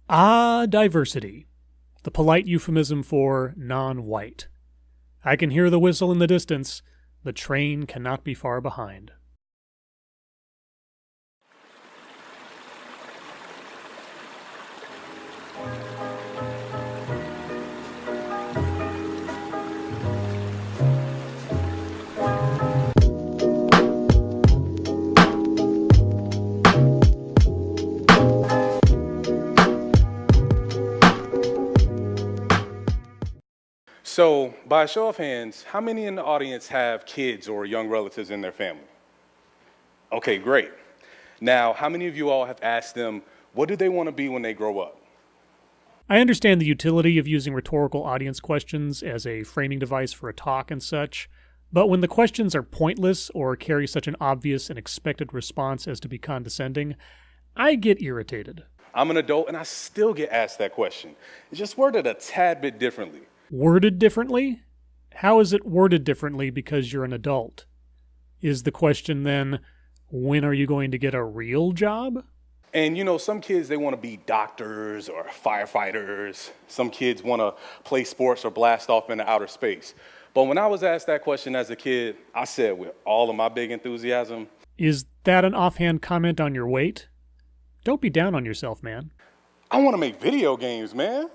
Ah, diversity. The polite euphemism for non-white. I can hear the whistle in the distance. The train cannot be far behind. So, by a show of hands, how many in the audience have kids or young relatives in their family? Okay, great. Now, how many of you all have asked them, what do they want to be when they grow up? I understand the utility of using rhetorical audience questions as a framing device for a talk and such, but when the questions are pointless or carry such an obvious and expected response as to be condescending, I get irritated. I'm an adult and I still get asked that question. It's just worded a tad bit differently. Worded differently? How is it worded differently because you're an adult? Is the question then, when are you going to get a real job? And you know, some kids, they want to be doctors or firefighters. Some kids want to play sports or blast off into outer space. But when I was asked that question as a kid, I said with all of my big enthusiasm, Is that an offhand comment on your weight? Don't be down on yourself, man. I want to make video games, man.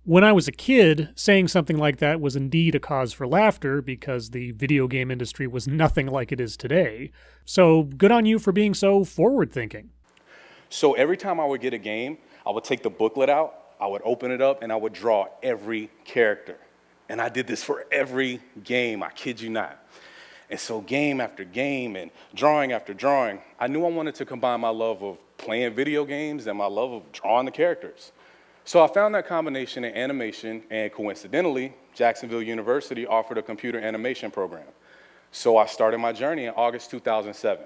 When I was a kid, saying something like that was indeed a cause for laughter because the video game industry was nothing like it is today. So good on you for being so forward-thinking. So every time I would get a game, I would take the booklet out, I would open it up, and I would draw every character. And I did this for every game, I kid you not. And so game after game and drawing after drawing, I knew I wanted to combine my love of playing video games and my love of drawing the characters. So I found that combination in animation, and coincidentally, Jacksonville University offered a computer animation program. So I started my journey in August 2007.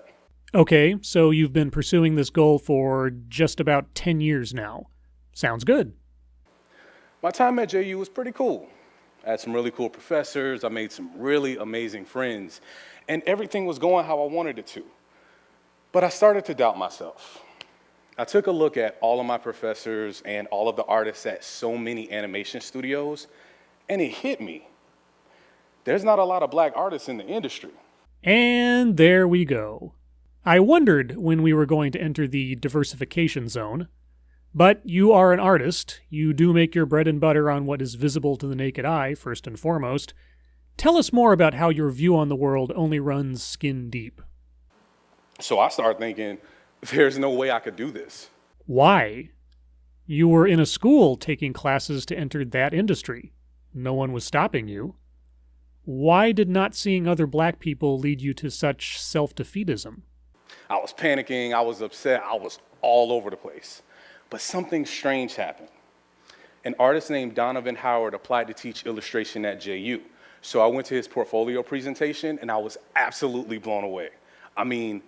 Okay, so you've been pursuing this goal for just about 10 years now. Sounds good. My time at JU was pretty cool. I had some really cool professors, I made some really amazing friends, and everything was going how I wanted it to. But I started to doubt myself. I took a look at all of my professors and all of the artists at so many animation studios, and it hit me. There's not a lot of black artists in the industry. And there we go. I wondered when we were going to enter the diversification zone. But you are an artist. You do make your bread and butter on what is visible to the naked eye, first and foremost. Tell us more about how your view on the world only runs skin deep. So I started thinking, there's no way I could do this. Why? You were in a school taking classes to enter that industry. No one was stopping you. Why did not seeing other black people lead you to such self-defeatism? I was panicking, I was upset, I was all over the place. But something strange happened. An artist named Donovan Howard applied to teach illustration at JU. So I went to his portfolio presentation and I was absolutely blown away. I mean,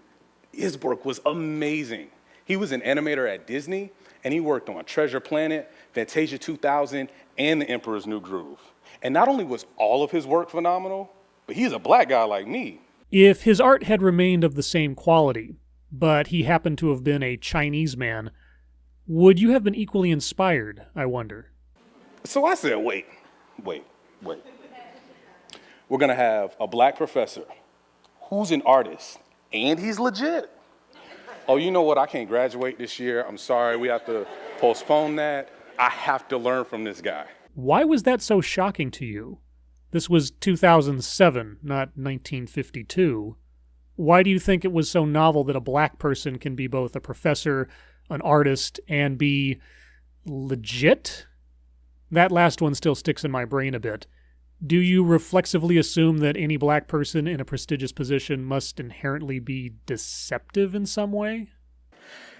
his work was amazing. He was an animator at Disney and he worked on Treasure Planet, Fantasia 2000, and The Emperor's New Groove. And not only was all of his work phenomenal, but he's a black guy like me. If his art had remained of the same quality, but he happened to have been a Chinese man, would you have been equally inspired, I wonder? So I said, wait. We're gonna have a black professor who's an artist and he's legit. Oh, you know what, I can't graduate this year. I'm sorry, we have to postpone that. I have to learn from this guy. Why was that so shocking to you? This was 2007, not 1952. Why do you think it was so novel that a black person can be both a professor, an artist, and be legit? That last one still sticks in my brain a bit. Do you reflexively assume that any black person in a prestigious position must inherently be deceptive in some way?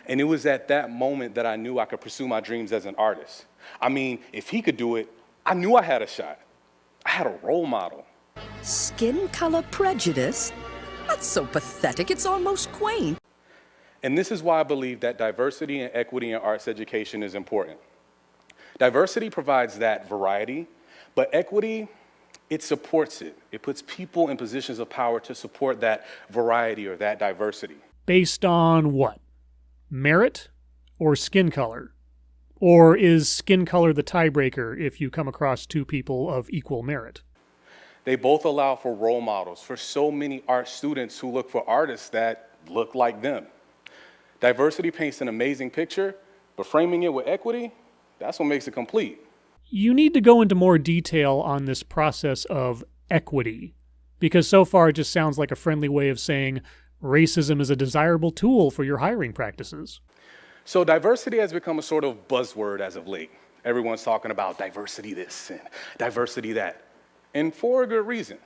And it was at that moment that I knew I could pursue my dreams as an artist. I mean, if he could do it, I knew I had a shot. I had a role model. Skin color prejudice? That's so pathetic, it's almost quaint. And this is why I believe that diversity and equity in arts education is important. Diversity provides that variety, but equity, it supports it. It puts people in positions of power to support that variety or that diversity. Based on what? Merit or skin color? Or is skin color the tiebreaker if you come across two people of equal merit? They both allow for role models for so many art students who look for artists that look like them. Diversity paints an amazing picture, but framing it with equity, that's what makes it complete. You need to go into more detail on this process of equity, because so far it just sounds like a friendly way of saying racism is a desirable tool for your hiring practices. So diversity has become a sort of buzzword as of late. Everyone's talking about diversity this and diversity that, and for a good reason.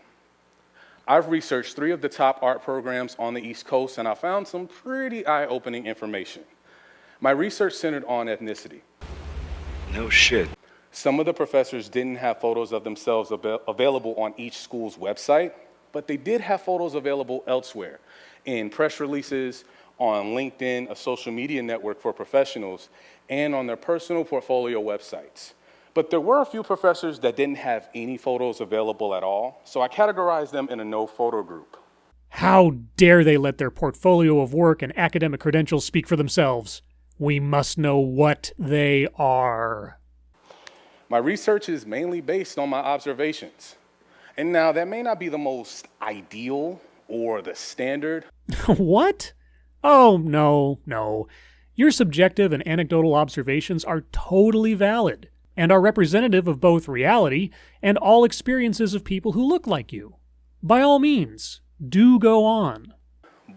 I've researched 3 of the top art programs on the East Coast, and I found some pretty eye-opening information. My research centered on ethnicity. No shit. Some of the professors didn't have photos of themselves available on each school's website, but they did have photos available elsewhere, in press releases, on LinkedIn, a social media network for professionals, and on their personal portfolio websites. But there were a few professors that didn't have any photos available at all, so I categorized them in a no-photo group. How dare they let their portfolio of work and academic credentials speak for themselves? We must know what they are. My research is mainly based on my observations. And now that may not be the most ideal or the standard. What? Oh, no. Your subjective and anecdotal observations are totally valid and are representative of both reality and all experiences of people who look like you. By all means, do go on.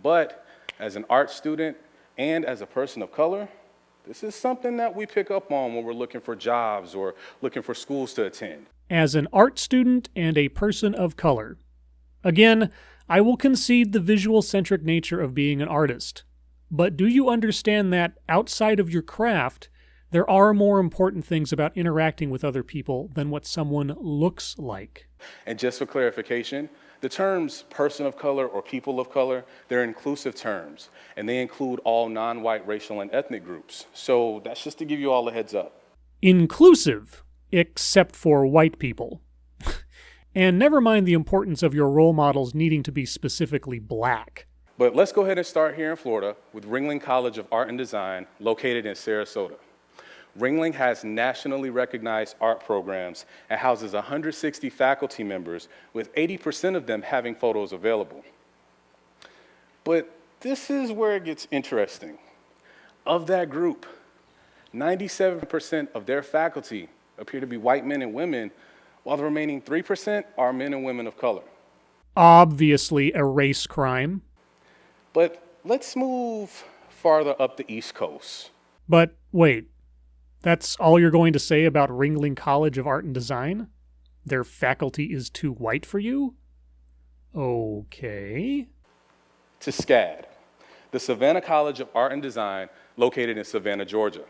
But as an art student and as a person of color, this is something that we pick up on when we're looking for jobs or looking for schools to attend. As an art student and a person of color. Again, I will concede the visual-centric nature of being an artist. But do you understand that outside of your craft, there are more important things about interacting with other people than what someone looks like? And just for clarification, the terms person of color or people of color, they're inclusive terms, and they include all non-white racial and ethnic groups. So that's just to give you all a heads up. Inclusive, except for white people. And never mind the importance of your role models needing to be specifically black. But let's go ahead and start here in Florida with Ringling College of Art and Design, located in Sarasota. Ringling has nationally recognized art programs and houses 160 faculty members, with 80% of them having photos available. But this is where it gets interesting. Of that group, 97% of their faculty appear to be white men and women, while the remaining 3% are men and women of color. Obviously a race crime. But let's move farther up the East Coast. But wait. That's all you're going to say about Ringling College of Art and Design? Their faculty is too white for you? Okay. To SCAD, the Savannah College of Art and Design, located in Savannah, Georgia.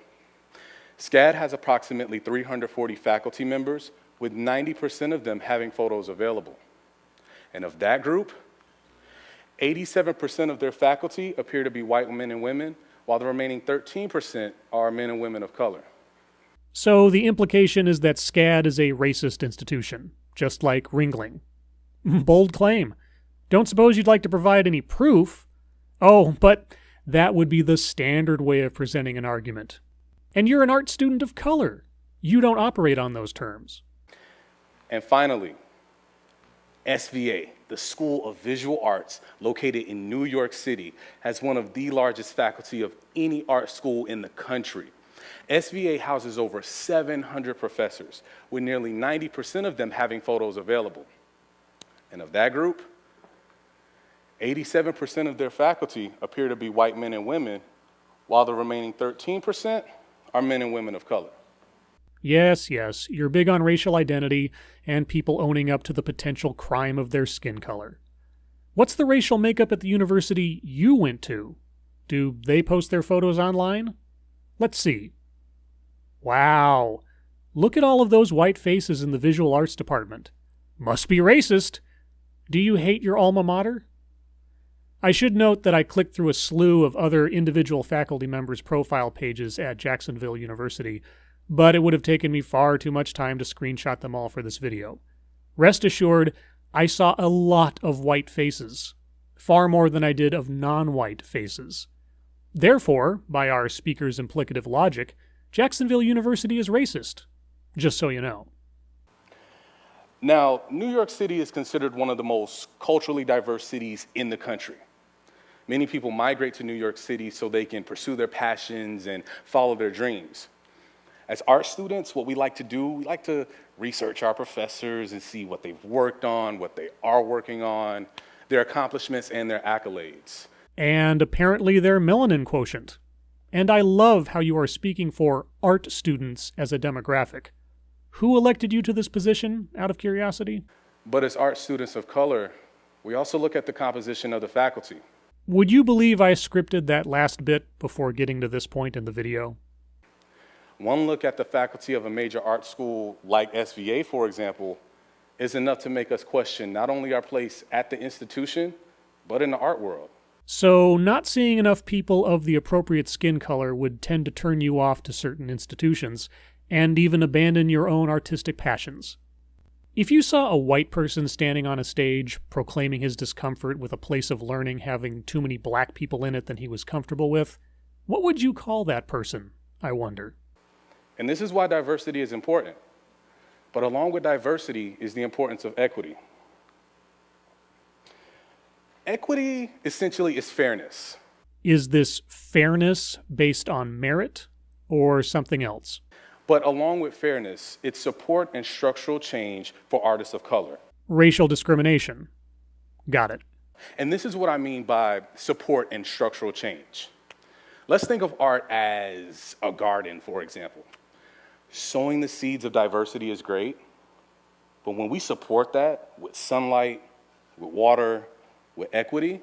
SCAD has approximately 340 faculty members, with 90% of them having photos available. And of that group, 87% of their faculty appear to be white men and women, while the remaining 13% are men and women of color. So the implication is that SCAD is a racist institution, just like Ringling. Bold claim. Don't suppose you'd like to provide any proof? Oh, but that would be the standard way of presenting an argument. And you're an art student of color. You don't operate on those terms. And finally, SVA, the School of Visual Arts, located in New York City, has one of the largest faculty of any art school in the country. SVA houses over 700 professors, with nearly 90% of them having photos available. And of that group, 87% of their faculty appear to be white men and women, while the remaining 13% are men and women of color. Yes, you're big on racial identity and people owning up to the potential crime of their skin color. What's the racial makeup at the university you went to? Do they post their photos online? Let's see. Wow, look at all of those white faces in the visual arts department. Must be racist. Do you hate your alma mater? I should note that I clicked through a slew of other individual faculty members' profile pages at Jacksonville University, but it would have taken me far too much time to screenshot them all for this video. Rest assured, I saw a lot of white faces, far more than I did of non-white faces. Therefore, by our speaker's implicative logic, Jacksonville University is racist, just so you know. Now, New York City is considered one of the most culturally diverse cities in the country. Many people migrate to New York City so they can pursue their passions and follow their dreams. As art students, what we like to do, we like to research our professors and see what they've worked on, what they are working on, their accomplishments and their accolades. And apparently their melanin quotient. And I love how you are speaking for art students as a demographic. Who elected you to this position, out of curiosity? But as art students of color, we also look at the composition of the faculty. Would you believe I scripted that last bit before getting to this point in the video? One look at the faculty of a major art school like SVA, for example, is enough to make us question not only our place at the institution, but in the art world. So not seeing enough people of the appropriate skin color would tend to turn you off to certain institutions, and even abandon your own artistic passions. If you saw a white person standing on a stage proclaiming his discomfort with a place of learning having too many black people in it than he was comfortable with, what would you call that person, I wonder? And this is why diversity is important. But along with diversity is the importance of equity. Equity essentially is fairness. Is this fairness based on merit or something else? But along with fairness, it's support and structural change for artists of color. Racial discrimination. Got it. And this is what I mean by support and structural change. Let's think of art as a garden, for example. Sowing the seeds of diversity is great, but when we support that with sunlight, with water, with equity,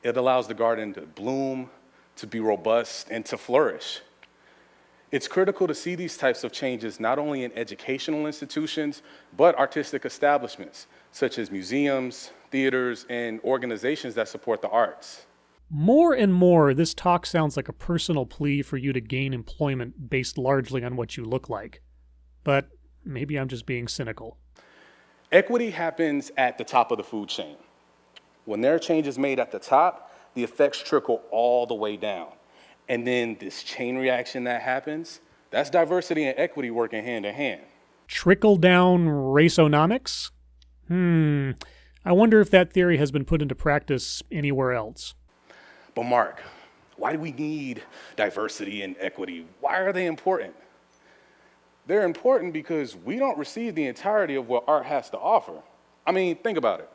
it allows the garden to bloom, to be robust, and to flourish. It's critical to see these types of changes not only in educational institutions, but artistic establishments, such as museums, theaters, and organizations that support the arts. More and more, this talk sounds like a personal plea for you to gain employment based largely on what you look like. But maybe I'm just being cynical. Equity happens at the top of the food chain. When there are changes made at the top, the effects trickle all the way down. And then this chain reaction that happens, that's diversity and equity working hand in hand. Trickle-down raceonomics? I wonder if that theory has been put into practice anywhere else. But Mark, why do we need diversity and equity? Why are they important? They're important because we don't receive the entirety of what art has to offer. I mean, think about it.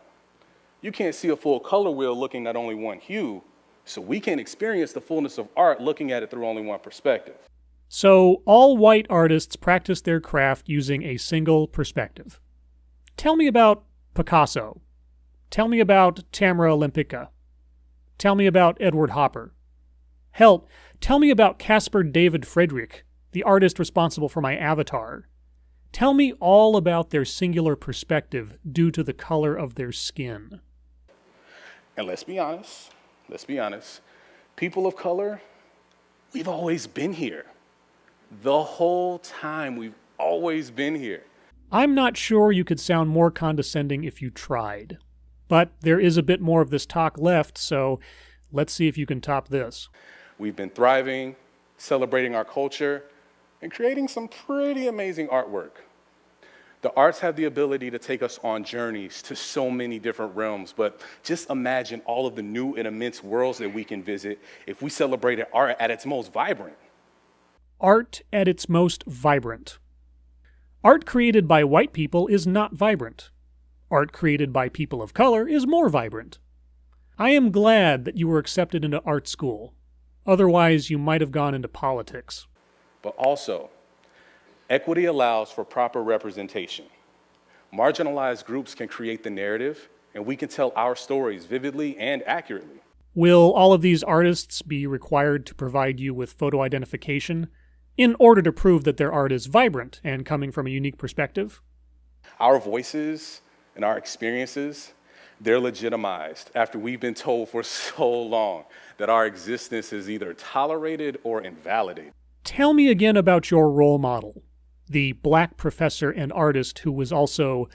You can't see a full color wheel looking at only one hue, so we can't experience the fullness of art looking at it through only one perspective. So all white artists practice their craft using a single perspective. Tell me about Picasso. Tell me about Tamara Lempicka. Tell me about Edward Hopper. Hell, tell me about Caspar David Friedrich, the artist responsible for my avatar. Tell me all about their singular perspective due to the color of their skin. And let's be honest, people of color, we've always been here. The whole time we've always been here. I'm not sure you could sound more condescending if you tried. But there is a bit more of this talk left, so let's see if you can top this. We've been thriving, celebrating our culture, and creating some pretty amazing artwork. The arts have the ability to take us on journeys to so many different realms, but just imagine all of the new and immense worlds that we can visit if we celebrated art at its most vibrant. Art at its most vibrant. Art created by white people is not vibrant. Art created by people of color is more vibrant. I am glad that you were accepted into art school. Otherwise, you might have gone into politics. But also, equity allows for proper representation. Marginalized groups can create the narrative, and we can tell our stories vividly and accurately. Will all of these artists be required to provide you with photo identification in order to prove that their art is vibrant and coming from a unique perspective? Our voices and our experiences, they're legitimized after we've been told for so long that our existence is either tolerated or invalidated. Tell me again about your role model, the black professor and artist who was also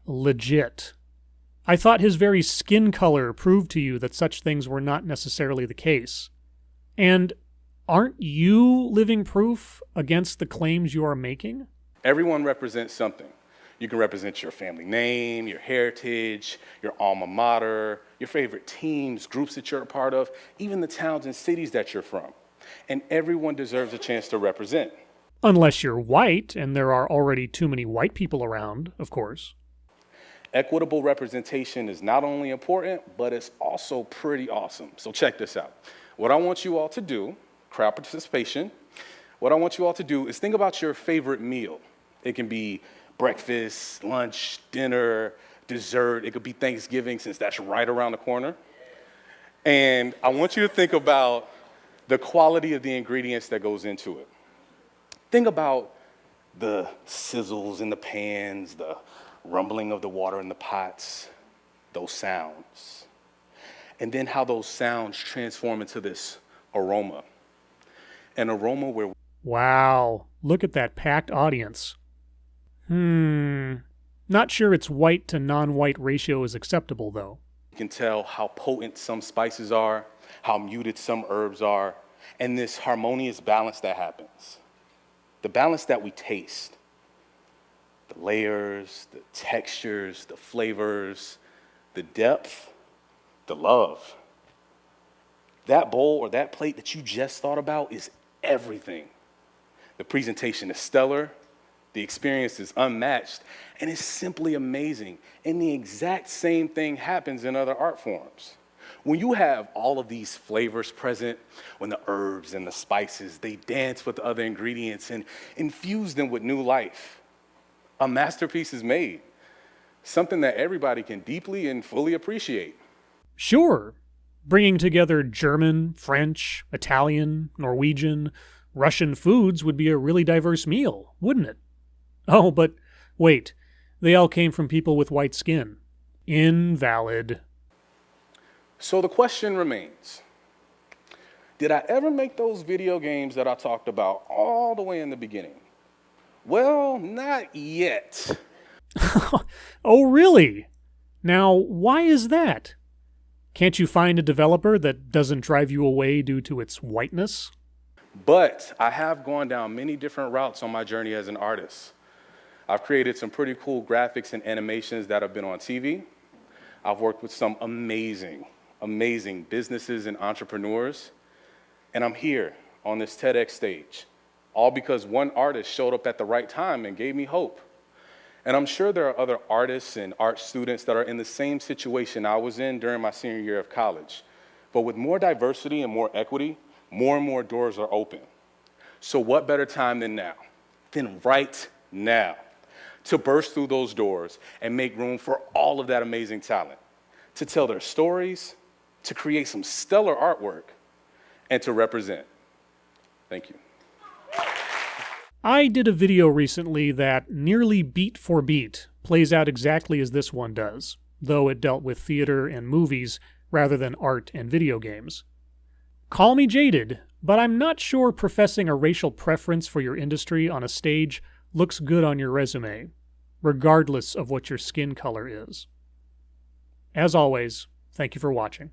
legit. I thought his very skin color proved to you that such things were not necessarily the case. And aren't you living proof against the claims you are making? Everyone represents something. You can represent your family name, your heritage, your alma mater, your favorite teams, groups that you're a part of, even the towns and cities that you're from. And everyone deserves a chance to represent. Unless you're white, and there are already too many white people around, of course. Equitable representation is not only important, but it's also pretty awesome. So check this out. What I want you all to do, crowd participation, what I want you all to do is think about your favorite meal. It can be breakfast, lunch, dinner, dessert. It could be Thanksgiving since that's right around the corner. And I want you to think about the quality of the ingredients that goes into it. Think about the sizzles in the pans, the rumbling of the water in the pots, those sounds. And then how those sounds transform into this aroma. An aroma where... Wow, look at that packed audience. Not sure its white to non-white ratio is acceptable, though. You can tell how potent some spices are, how muted some herbs are, and this harmonious balance that happens. The balance that we taste. The layers, the textures, the flavors, the depth, the love. That bowl or that plate that you just thought about is everything. The presentation is stellar. The experience is unmatched, and it's simply amazing. And the exact same thing happens in other art forms. When you have all of these flavors present, when the herbs and the spices, they dance with the other ingredients and infuse them with new life, a masterpiece is made, something that everybody can deeply and fully appreciate. Sure, bringing together German, French, Italian, Norwegian, Russian foods would be a really diverse meal, wouldn't it? Oh, but wait, they all came from people with white skin. Invalid. So the question remains, did I ever make those video games that I talked about all the way in the beginning? Well, not yet. Oh, really? Now, why is that? Can't you find a developer that doesn't drive you away due to its whiteness? But I have gone down many different routes on my journey as an artist. I've created some pretty cool graphics and animations that have been on TV. I've worked with some amazing, amazing businesses and entrepreneurs. And I'm here on this TEDx stage, all because one artist showed up at the right time and gave me hope. And I'm sure there are other artists and art students that are in the same situation I was in during my senior year of college. But with more diversity and more equity, more and more doors are open. So what better time than now? Than right now, to burst through those doors and make room for all of that amazing talent, to tell their stories, to create some stellar artwork, and to represent. Thank you. I did a video recently that nearly beat for beat plays out exactly as this one does, though it dealt with theater and movies rather than art and video games. Call me jaded, but I'm not sure professing a racial preference for your industry on a stage looks good on your resume, regardless of what your skin color is. As always, thank you for watching.